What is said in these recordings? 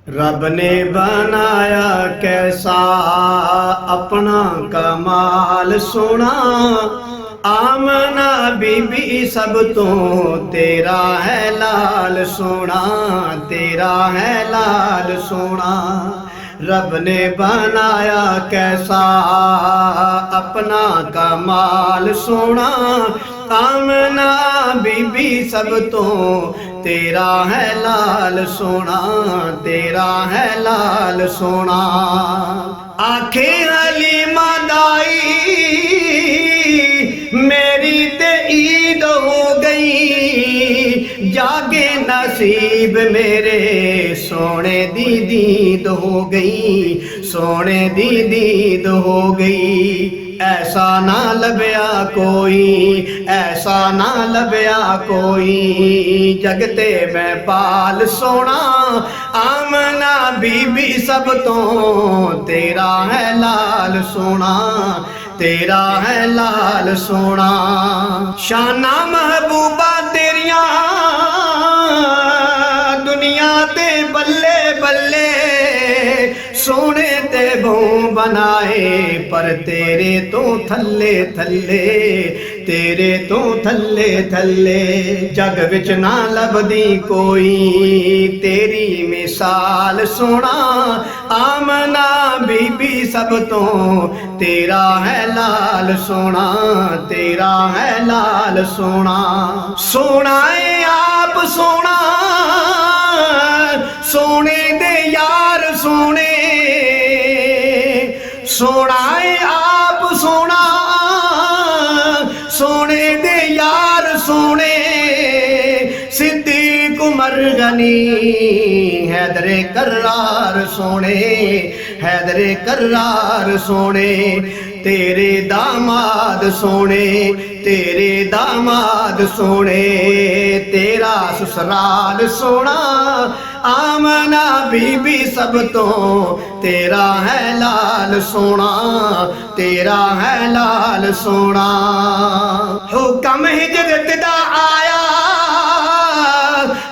रब ने बनाया कैसा अपना कमाल सोना। आमना बीबी सब तो तेरा है लाल सोना, तेरा है लाल सोना। रब ने बनाया कैसा अपना कमाल सोना। आमना बीबी सब तो तेरा है लाल सोना, तेरा है लाल सोना। आखे हलीमा दाई मेरी ते ईद हो गई, जागे नसीब मेरे सोने दी दीद हो गई, सोने दी दीद हो गई। ऐसा ना लभया कोई, ऐसा ना लभया कोई, जगते मैं पाल सोना। आमना बीबी सब तो तेरा है लाल सोना, तेरा है लाल सोना। शाना महबूबा तेरिया दुनिया ते बल्ले बल्ले, सोने ते बहु बनाए पर तेरे तो थल्ले थल्ले, तेरे तो थल्ले थल्ले। जग विच ना लभदी कोई तेरी मिसाल सोना। आमना बीबी सब तो तेरा है लाल सोना, तेरा है लाल सोना। सोना है आप सोना, सोने दे यार सोने। सोना है आप सोना, सोने दे यार सोने। सिद्दीक उमर गनी हैदरे कर्रार सोने, हैदरे कर्रार सोने। तेरे दामाद सोने, तेरे दामाद सोने, तेरा ससुराल सोना। आमना बीबी सब तो तेरा है लाल सोना, तेरा है लाल सोना। हुक्म हिजरत दा आया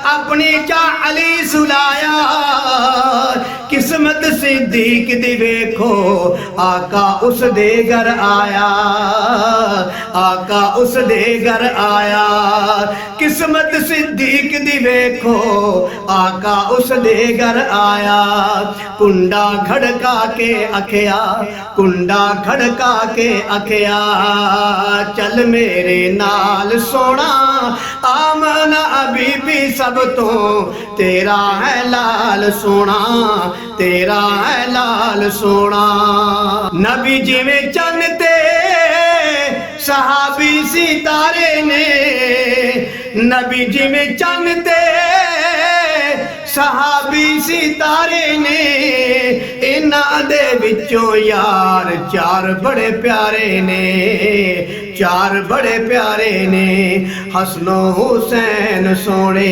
अपनी चा अली सुलाया। किस्मत सिद्दीक दी वेखो आका उस दे घर आया, आका उस दे घर आया। किस्मत सिद्दीक दी वेखो आका उस दे घर आया। कुंडा खड़का के अखिया, कुंडा खड़का के अखिया, चल मेरे नाल सोना। आमना बीबी सब तो तेरा है लाल सोना, तेरा है लाल सोना। नबी जिवें चन्न ते सहाबी सितारे ने, नबी जिवें चन्न ते सहाबी सितारे ने। इन्हां दे विचों यार चार बड़े प्यारे ने, चार बड़े प्यारे ने। हसनो हुसैन सोने,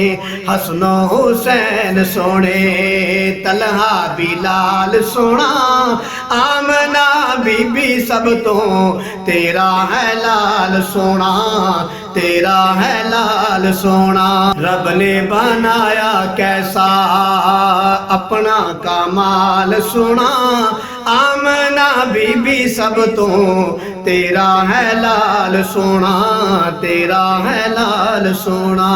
हसनो हुसैन सोने, तलहा बिलाल सोना। आमना बीबी सब तो तेरा है लाल सोना, तेरा है लाल सोना। रब ने बनाया कैसा अपना कमाल सोना। आमना बीबी सब तो तेरा है लाल सोना, तेरा है लाल सोना।